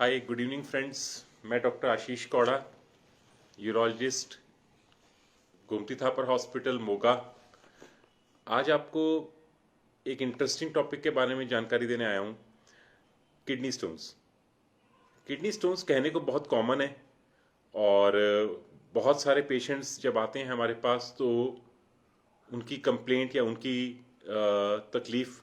Hi good evening friends. मैं doctor आशीष कौड़ा, urologist, Gomti Thapar hospital Moga. आज आपको एक इंटरेस्टिंग टॉपिक के बारे में जानकारी देने आया हूँ। Kidney stones. किडनी स्टोन्स कहने को बहुत कॉमन है और बहुत सारे पेशेंट्स जब आते हैं हमारे पास तो उनकी कंप्लेंट या उनकी तकलीफ़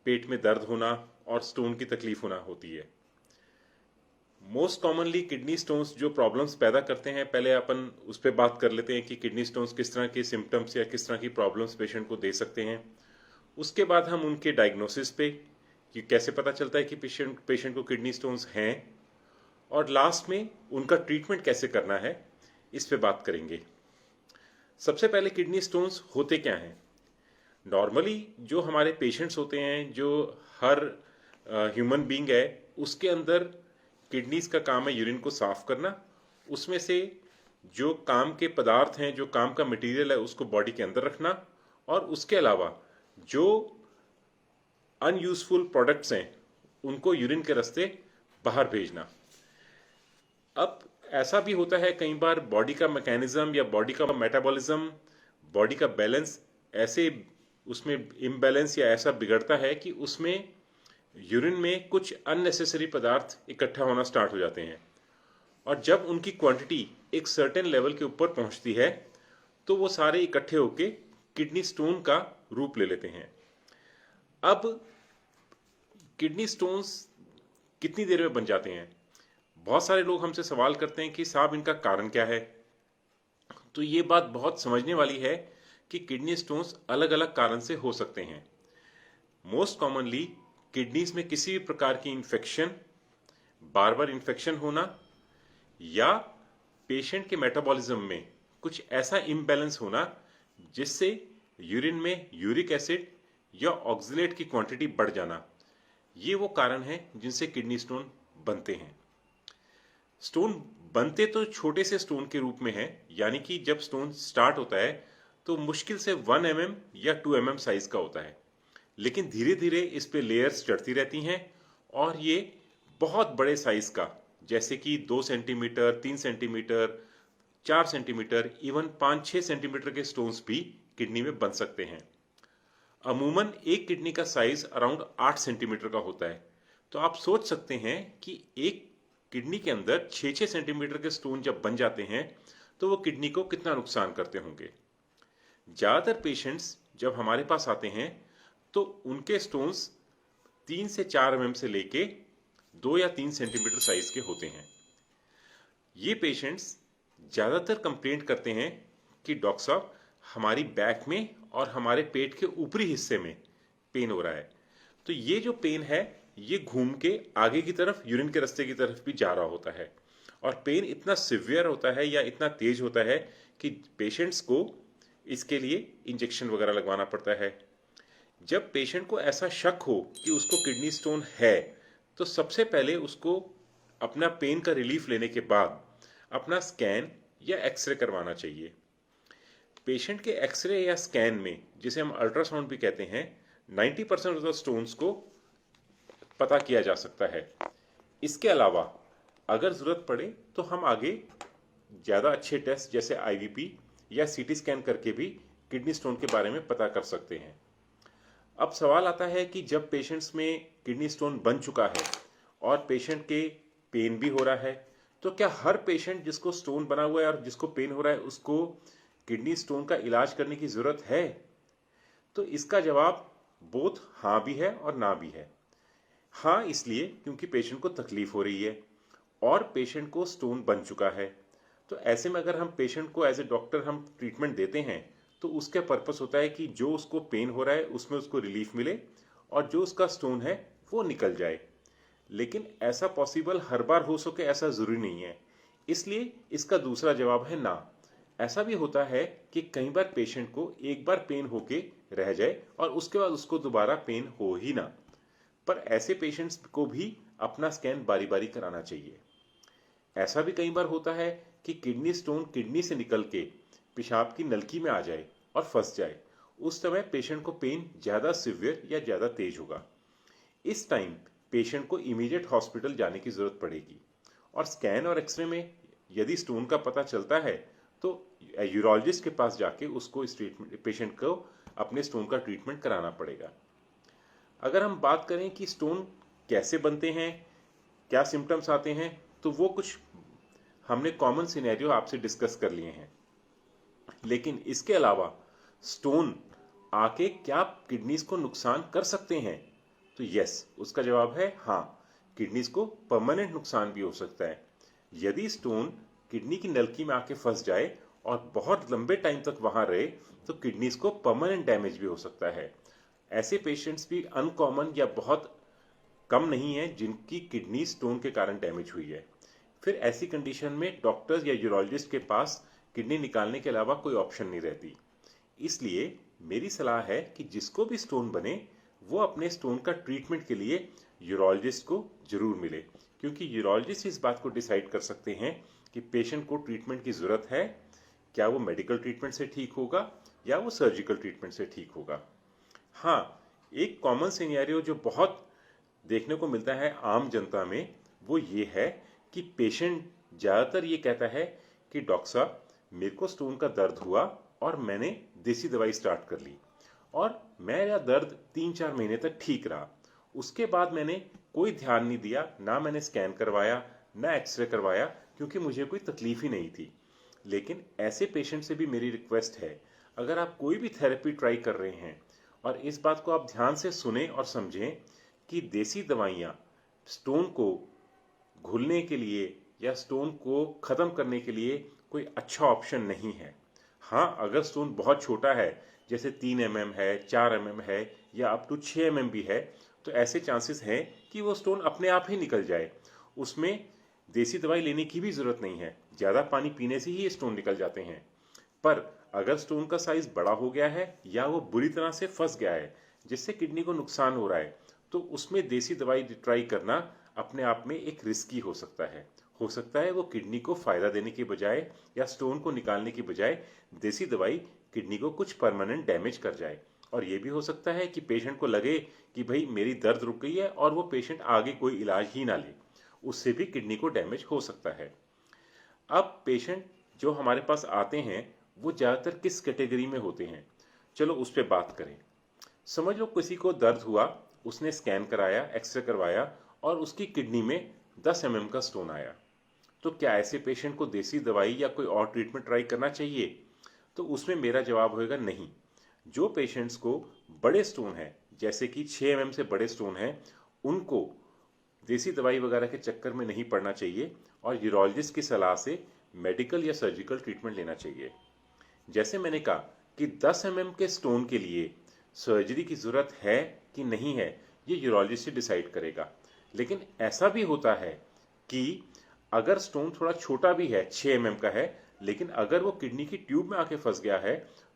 पेट में दर्द होना और स्टोन की तकलीफ़ होना होती है। मोस्ट कॉमनली किडनी स्टोन्स जो प्रॉब्लम्स पैदा करते हैं, पहले अपन उस पर बात कर लेते हैं कि किडनी स्टोन्स किस तरह के सिम्टम्स या किस तरह की प्रॉब्लम्स पेशेंट को दे सकते हैं। उसके बाद हम उनके डायग्नोसिस पे कि कैसे पता चलता है कि पेशेंट को किडनी स्टोन्स हैं, और लास्ट में उनका ट्रीटमेंट कैसे करना है, इस पे बात करेंगे। सबसे पहले किडनी स्टोन्स होते क्या हैं। नॉर्मली जो हमारे पेशेंट्स होते हैं, जो हर ह्यूमन बीइंग है, उसके अंदर किडनीज का काम है यूरिन को साफ करना। उसमें से जो काम के पदार्थ हैं, जो काम का मटेरियल है, उसको बॉडी के अंदर रखना, और उसके अलावा जो अनयूजफुल प्रोडक्ट्स हैं उनको यूरिन के रास्ते बाहर भेजना। अब ऐसा भी होता है कई बार बॉडी का मैकेनिज्म या बॉडी का मेटाबॉलिज्म, बॉडी का बैलेंस ऐसे उसमें इम्बैलेंस या ऐसा बिगड़ता है कि उसमें यूरिन में कुछ अननेसेसरी पदार्थ इकट्ठा होना स्टार्ट हो जाते हैं, और जब उनकी क्वांटिटी एक सर्टेन लेवल के ऊपर पहुंचती है तो वो सारे इकट्ठे होके किडनी स्टोन का रूप ले लेते हैं। अब किडनी स्टोन्स कितनी देर में बन जाते हैं। बहुत सारे लोग हमसे सवाल करते हैं कि साहब इनका कारण क्या है। तो ये बात बहुत समझने वाली है कि किडनी स्टोन्स अलग अलग कारण से हो सकते हैं। मोस्ट कॉमनली किडनीज में किसी भी प्रकार की इन्फेक्शन, बार बार इन्फेक्शन होना, या पेशेंट के मेटाबॉलिज्म में कुछ ऐसा इम्बैलेंस होना जिससे यूरिन में यूरिक एसिड या ऑक्सलेट की क्वांटिटी बढ़ जाना, ये वो कारण हैं जिनसे किडनी स्टोन बनते हैं। स्टोन बनते तो छोटे से स्टोन के रूप में है, यानी कि जब स्टोन स्टार्ट होता है तो मुश्किल से 1 mm या 2 mm साइज का होता है, लेकिन धीरे धीरे इस पे लेयर्स चढ़ती रहती हैं और ये बहुत बड़े साइज का, जैसे कि 2 centimetre, 3 centimetre, 4 centimetre, even 5-6 centimetre के स्टोन्स भी किडनी में बन सकते हैं। अमूमन एक किडनी का साइज अराउंड 8 सेंटीमीटर का होता है। तो आप सोच सकते हैं कि एक किडनी के अंदर 6-6 सेंटीमीटर के स्टोन जब बन जाते हैं तो वो किडनी को कितना नुकसान करते होंगे। ज़्यादातर पेशेंट्स जब हमारे पास आते हैं तो उनके स्टोन्स 3 से 4 mm से लेके 2 या 3 सेंटीमीटर साइज के होते हैं। ये पेशेंट्स ज़्यादातर कंप्लेंट करते हैं कि डॉक्टर साहब हमारी बैक में और हमारे पेट के ऊपरी हिस्से में पेन हो रहा है। तो ये जो पेन है ये घूम के आगे की तरफ यूरिन के रास्ते की तरफ भी जा रहा होता है, और पेन इतना सिवियर होता है या इतना तेज होता है कि पेशेंट्स को इसके लिए इंजेक्शन वगैरह लगवाना पड़ता है। जब पेशेंट को ऐसा शक हो कि उसको किडनी स्टोन है तो सबसे पहले उसको अपना पेन का रिलीफ लेने के बाद अपना स्कैन या एक्सरे करवाना चाहिए। पेशेंट के एक्सरे या स्कैन में, जिसे हम अल्ट्रासाउंड भी कहते हैं, 90% ऑफ द स्टोन्स को पता किया जा सकता है। इसके अलावा अगर ज़रूरत पड़े तो हम आगे ज़्यादा अच्छे टेस्ट जैसे IVP या CT स्कैन करके भी किडनी स्टोन के बारे में पता कर सकते हैं। अब सवाल आता है कि जब पेशेंट्स में किडनी स्टोन बन चुका है और पेशेंट के पेन भी हो रहा है, तो क्या हर पेशेंट जिसको स्टोन बना हुआ है और जिसको पेन हो रहा है उसको किडनी स्टोन का इलाज करने की ज़रूरत है? तो इसका जवाब बोथ हाँ भी है और ना भी है। हाँ इसलिए क्योंकि पेशेंट को तकलीफ हो रही है और पेशेंट को स्टोन बन चुका है। तो ऐसे में अगर हम पेशेंट को एज ए डॉक्टर हम ट्रीटमेंट देते हैं तो उसका पर्पस होता है कि जो उसको पेन हो रहा है उसमें उसको रिलीफ मिले और जो उसका स्टोन है वो निकल जाए। लेकिन ऐसा पॉसिबल हर बार हो सके ऐसा ज़रूरी नहीं है, इसलिए इसका दूसरा जवाब है ना। ऐसा भी होता है कि कई बार पेशेंट को एक बार पेन होके रह जाए और उसके बाद उसको दोबारा पेन हो ही ना, पर ऐसे पेशेंट्स को भी अपना स्कैन बारी बारी कराना चाहिए। ऐसा भी कई बार होता है कि किडनी स्टोन किडनी से निकल के पेशाब की नलकी में आ जाए और फंस जाए। उस समय पेशेंट को पेन ज़्यादा सिवियर या ज़्यादा तेज होगा। इस टाइम पेशेंट को इमीडिएट हॉस्पिटल जाने की ज़रूरत पड़ेगी। और स्कैन और एक्सरे में यदि स्टोन का पता चलता है तो यूरोलॉजिस्ट के पास जाके उसको इस ट्रीटमेंट पेशेंट को अपने स्टोन का ट्रीटमेंट कराना पड़ेगा। अगर हम बात करें कि स्टोन कैसे बनते हैं, क्या सिम्टम्स आते हैं, तो वो कुछ हमने कॉमन सिनेरियो आपसे डिस्कस कर लिए हैं। लेकिन इसके अलावा स्टोन आके क्या किडनीज को नुकसान कर सकते हैं? तो यस, उसका जवाब है हाँ, किडनीज को परमानेंट नुकसान भी हो सकता है। यदि स्टोन किडनी की नलकी में आके फंस जाए और बहुत लंबे टाइम तक वहां रहे तो किडनीज को परमानेंट डैमेज भी हो सकता है। ऐसे पेशेंट्स भी अनकॉमन या बहुत कम नहीं है जिनकी किडनी स्टोन के कारण डैमेज हुई है। फिर ऐसी कंडीशन में डॉक्टर्स या यूरोलॉजिस्ट के पास किडनी निकालने के अलावा कोई ऑप्शन नहीं रहती। इसलिए मेरी सलाह है कि जिसको भी स्टोन बने वो अपने स्टोन का ट्रीटमेंट के लिए यूरोलॉजिस्ट को जरूर मिले, क्योंकि यूरोलॉजिस्ट इस बात को डिसाइड कर सकते हैं कि पेशेंट को ट्रीटमेंट की जरूरत है, क्या वो मेडिकल ट्रीटमेंट से ठीक होगा या वो सर्जिकल ट्रीटमेंट से ठीक होगा। हाँ, एक कॉमन सिनेरियो जो बहुत देखने को मिलता है आम जनता में वो ये है कि पेशेंट ज़्यादातर ये कहता है कि डॉक्टर साहब मेरे को स्टोन का दर्द हुआ और मैंने देसी दवाई स्टार्ट कर ली और मेरा दर्द 3-4 महीने तक ठीक रहा। उसके बाद मैंने कोई ध्यान नहीं दिया, ना मैंने स्कैन करवाया ना एक्सरे करवाया, क्योंकि मुझे कोई तकलीफ ही नहीं थी। लेकिन ऐसे पेशेंट से भी मेरी रिक्वेस्ट है, अगर आप कोई भी थेरेपी ट्राई कर रहे हैं और इस बात को आप ध्यान से सुने और समझें कि देसी दवाइयाँ स्टोन को घुलने के लिए या स्टोन को ख़त्म करने के लिए कोई अच्छा ऑप्शन नहीं है। हाँ, अगर स्टोन बहुत छोटा है, जैसे 3 mm है, 4 mm है या अप टू 6 mm भी है, तो ऐसे चांसेस हैं कि वो स्टोन अपने आप ही निकल जाए। उसमें देसी दवाई लेने की भी ज़रूरत नहीं है, ज़्यादा पानी पीने से ही ये स्टोन निकल जाते हैं। पर अगर स्टोन का साइज़ बड़ा हो गया है या वो बुरी तरह से फंस गया है जिससे किडनी को नुकसान हो रहा है, तो उसमें देसी दवाई ट्राई करना अपने आप में एक रिस्की हो सकता है। हो सकता है वो किडनी को फ़ायदा देने के बजाय या स्टोन को निकालने की बजाय देसी दवाई किडनी को कुछ परमानेंट डैमेज कर जाए। और ये भी हो सकता है कि पेशेंट को लगे कि भाई मेरी दर्द रुक गई है और वो पेशेंट आगे कोई इलाज ही ना ले, उससे भी किडनी को डैमेज हो सकता है। अब पेशेंट जो हमारे पास आते हैं वो ज़्यादातर किस कैटेगरी में होते हैं, चलो उस पर बात करें। समझ लो किसी को दर्द हुआ, उसने स्कैन कराया, एक्सरे करवाया और उसकी किडनी में 10 mm का स्टोन आया। तो क्या ऐसे पेशेंट को देसी दवाई या कोई और ट्रीटमेंट ट्राई करना चाहिए? तो उसमें मेरा जवाब होगा नहीं। जो पेशेंट्स को बड़े स्टोन हैं, जैसे कि 6 mm से बड़े स्टोन हैं, उनको देसी दवाई वगैरह के चक्कर में नहीं पड़ना चाहिए और यूरोलॉजिस्ट की सलाह से मेडिकल या सर्जिकल ट्रीटमेंट लेना चाहिए। जैसे मैंने कहा कि 10 mm के स्टोन के लिए सर्जरी की ज़रूरत है कि नहीं है, ये यूरोलॉजिस्ट ही डिसाइड करेगा। लेकिन ऐसा भी होता है कि अगर स्टोन थोड़ा छोटा भी है, 6 mm का है, लेकिन अगर वो किडनी की ट्यूब में आके फंस गया है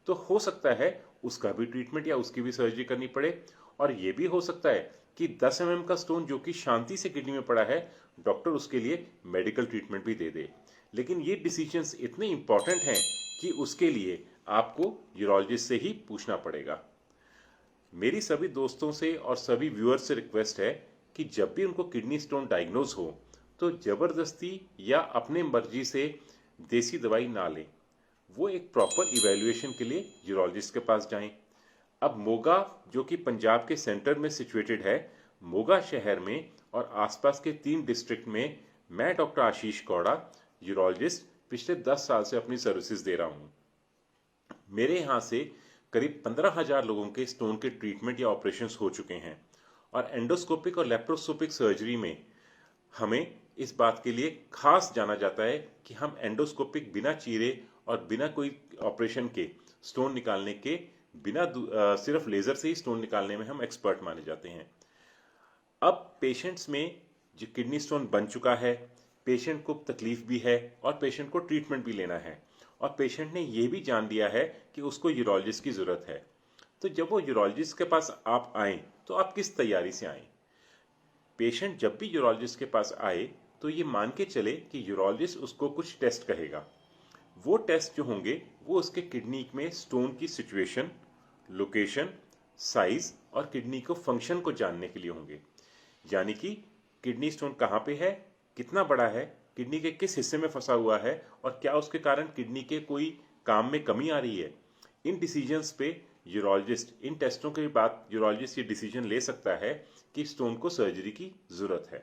तो हो सकता है उसका भी ट्रीटमेंट या उसकी भी सर्जरी करनी पड़े। और ये भी हो सकता है कि 10 mm का स्टोन जो कि शांति से किडनी में पड़ा है, डॉक्टर उसके लिए मेडिकल ट्रीटमेंट भी दे दे। लेकिन ये डिसीजंस इतने इंपॉर्टेंट हैं कि उसके लिए आपको यूरोलॉजिस्ट से ही पूछना पड़ेगा। मेरी सभी दोस्तों से और सभी व्यूअर्स से रिक्वेस्ट है कि जब भी उनको किडनी स्टोन डायग्नोज हो तो ज़बरदस्ती या अपने मर्जी से देसी दवाई ना लें। वो एक प्रॉपर इवैल्यूएशन के लिए यूरोलॉजिस्ट के पास जाएं। अब मोगा जो कि पंजाब के सेंटर में सिचुएटेड है, मोगा शहर में और आसपास के 3 डिस्ट्रिक्ट में मैं डॉक्टर आशीष कौड़ा यूरोलॉजिस्ट पिछले 10 साल से अपनी सर्विसेज दे रहा हूँ। मेरे यहाँ से करीब 15,000 लोगों के स्टोन के ट्रीटमेंट या ऑपरेशंस हो चुके हैं और एंडोस्कोपिक और लेप्रोस्कोपिक सर्जरी में हमें इस बात के लिए खास जाना जाता है कि हम एंडोस्कोपिक बिना चीरे और बिना कोई ऑपरेशन के स्टोन निकालने के सिर्फ लेज़र से ही स्टोन निकालने में हम एक्सपर्ट माने जाते हैं। अब पेशेंट्स में जो किडनी स्टोन बन चुका है, पेशेंट को तकलीफ भी है और पेशेंट को ट्रीटमेंट भी लेना है और पेशेंट ने ये भी जान लिया है कि उसको यूरोलॉजिस्ट की ज़रूरत है। तो जब वो यूरोलॉजिस्ट के पास आप आएँ तो आप किस तैयारी से आएँ? पेशेंट जब भी यूरोलॉजिस्ट के पास आए तो ये मान के चले कि यूरोलॉजिस्ट उसको कुछ टेस्ट कहेगा। वो टेस्ट जो होंगे वो उसके किडनी में स्टोन की सिचुएशन, लोकेशन, साइज और किडनी को फंक्शन को जानने के लिए होंगे। यानी कि किडनी स्टोन कहाँ पे है, कितना बड़ा है, किडनी के किस हिस्से में फंसा हुआ है और क्या उसके कारण किडनी के कोई काम में कमी आ रही है। इन डिसीजंस पे यूरोलॉजिस्ट, इन टेस्टों के बाद यूरोलॉजिस्ट ये डिसीजन ले सकता है कि स्टोन को सर्जरी की ज़रूरत है।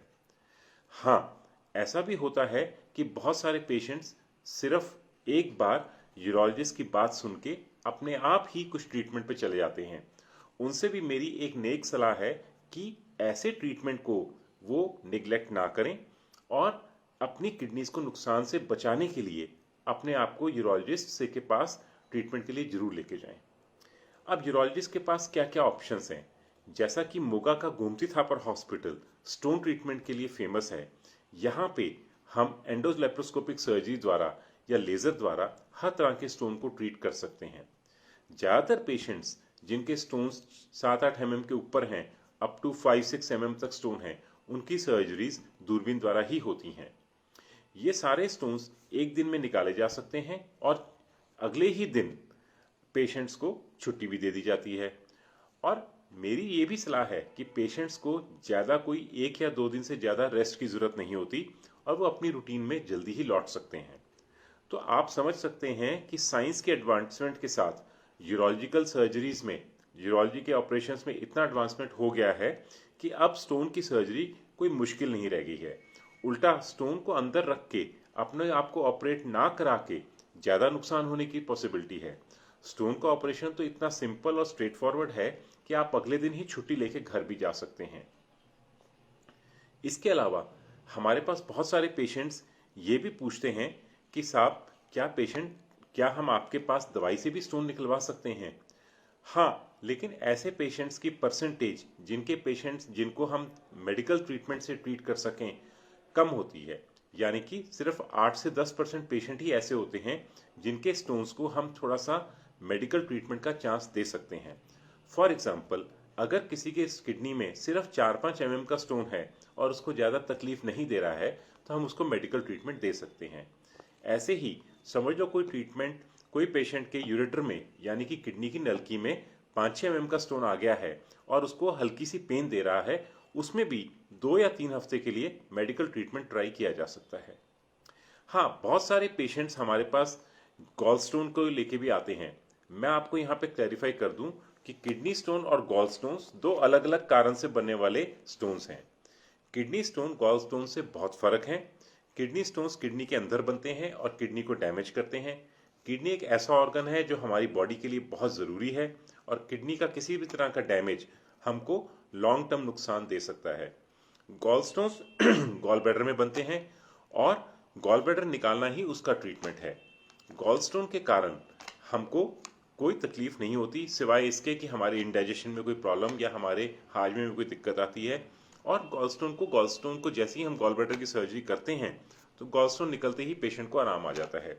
हाँ, ऐसा भी होता है कि बहुत सारे पेशेंट्स सिर्फ एक बार यूरोलॉजिस्ट की बात सुन के अपने आप ही कुछ ट्रीटमेंट पे चले जाते हैं। उनसे भी मेरी एक नेक सलाह है कि ऐसे ट्रीटमेंट को वो निगलेक्ट ना करें और अपनी किडनीज को नुकसान से बचाने के लिए अपने आप को यूरोलॉजिस्ट से के पास ट्रीटमेंट के लिए जरूर लेके जाएं। अब यूरोलॉजिस्ट के पास क्या क्या ऑप्शंस हैं, जैसा कि मोगा का Gomti Thapar hospital stone treatment के लिए फेमस है। यहाँ पे हम एंडोलेप्रोस्कोपिक सर्जरी द्वारा या लेजर द्वारा हर तरह के स्टोन को ट्रीट कर सकते हैं। ज़्यादातर पेशेंट्स जिनके स्टोन्स 7-8 mm के ऊपर हैं, अप टू 5-6 mm तक स्टोन हैं, उनकी सर्जरीज दूरबीन द्वारा ही होती हैं। ये सारे स्टोन्स एक दिन में निकाले जा सकते हैं और अगले ही दिन पेशेंट्स को छुट्टी भी दे दी जाती है। और मेरी ये भी सलाह है कि पेशेंट्स को ज़्यादा कोई 1 या 2 दिन से ज़्यादा रेस्ट की ज़रूरत नहीं होती और वो अपनी रूटीन में जल्दी ही लौट सकते हैं। तो आप समझ सकते हैं कि साइंस के एडवांसमेंट के साथ यूरोलॉजिकल सर्जरीज में, यूरोलॉजी के ऑपरेशंस में इतना एडवांसमेंट हो गया है कि अब स्टोन की सर्जरी कोई मुश्किल नहीं रह गई है। उल्टा स्टोन को अंदर रख के अपने आप को ऑपरेट ना करा के ज़्यादा नुकसान होने की पॉसिबिलिटी है। स्टोन का ऑपरेशन तो इतना सिंपल और स्ट्रेट फॉरवर्ड है कि आप अगले दिन ही छुट्टी लेके घर भी जा सकते हैं। इसके अलावा हमारे पास बहुत सारे पेशेंट्स ये भी पूछते हैं कि साहब क्या हम आपके पास दवाई से भी स्टोन निकलवा सकते हैं। हाँ, लेकिन ऐसे पेशेंट्स की परसेंटेज, जिनको हम मेडिकल ट्रीटमेंट से ट्रीट कर सकें, कम होती है। यानी कि सिर्फ 8 से 10% पेशेंट ही ऐसे होते हैं जिनके स्टोन्स को हम थोड़ा सा मेडिकल ट्रीटमेंट का चांस दे सकते हैं। फॉर एग्जाम्पल, अगर किसी के किडनी में सिर्फ 4-5 mm का स्टोन है और उसको ज़्यादा तकलीफ नहीं दे रहा है, तो हम उसको मेडिकल ट्रीटमेंट दे सकते हैं। ऐसे ही समझ लो कोई पेशेंट के यूरेटर में, यानी कि किडनी की नलकी में 5-6 mm का स्टोन आ गया है और उसको हल्की सी पेन दे रहा है, उसमें भी 2 या 3 हफ्ते के लिए मेडिकल ट्रीटमेंट ट्राई किया जा सकता है। हाँ, बहुत सारे पेशेंट्स हमारे पास गॉल स्टोन को लेके भी आते हैं। मैं आपको यहाँ पे क्लैरिफाई कर दूं कि किडनी स्टोन और गॉल स्टोन्स 2 अलग अलग कारण से बनने वाले स्टोन्स हैं। किडनी स्टोन गॉल स्टोन से बहुत फर्क है। किडनी स्टोन्स किडनी के अंदर बनते हैं और किडनी को डैमेज करते हैं। किडनी एक ऐसा ऑर्गन है जो हमारी बॉडी के लिए बहुत ज़रूरी है और किडनी का किसी भी तरह का डैमेज हमको लॉन्ग टर्म नुकसान दे सकता है। गॉल स्टोन्स गॉल ब्लैडर में बनते हैं और गॉल ब्लैडर निकालना ही उसका ट्रीटमेंट है। गॉल स्टोन के कारण हमको कोई तकलीफ नहीं होती, सिवाय इसके कि हमारे इंडाइजेशन में कोई प्रॉब्लम या हमारे हाजमे में कोई दिक्कत आती है। और गॉल स्टोन को जैसे ही हम गॉल ब्लैडर की सर्जरी करते हैं तो गॉल स्टोन निकलते ही पेशेंट को आराम आ जाता है।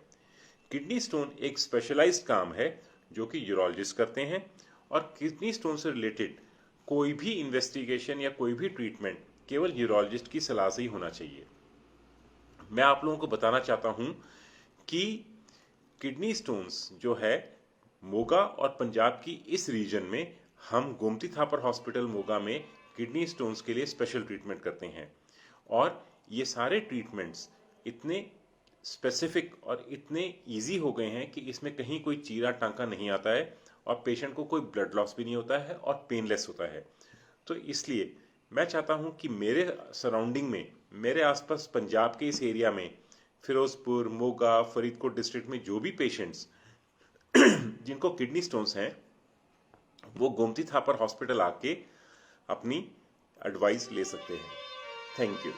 किडनी स्टोन एक स्पेशलाइज्ड काम है जो कि यूरोलॉजिस्ट करते हैं और किडनी स्टोन से रिलेटेड कोई भी इन्वेस्टिगेशन या कोई भी ट्रीटमेंट केवल यूरोलॉजिस्ट की सलाह से ही होना चाहिए। मैं आप लोगों को बताना चाहता हूं कि किडनी स्टोन्स जो है मोगा और पंजाब की इस रीजन में, हम गोमती थापर हॉस्पिटल मोगा में किडनी स्टोन्स के लिए स्पेशल ट्रीटमेंट करते हैं। और ये सारे ट्रीटमेंट्स इतने स्पेसिफिक और इतने इजी हो गए हैं कि इसमें कहीं कोई चीरा टांका नहीं आता है और पेशेंट को कोई ब्लड लॉस भी नहीं होता है और पेनलेस होता है। तो इसलिए मैं चाहता हूं कि मेरे सराउंडिंग में, मेरे आसपास पंजाब के इस एरिया में, फिरोजपुर, मोगा, फरीदकोट डिस्ट्रिक्ट में जो भी पेशेंट्स जिनको किडनी स्टोन्स हैं, वो गोमती थापर हॉस्पिटल आके अपनी एडवाइस ले सकते हैं। Thank you.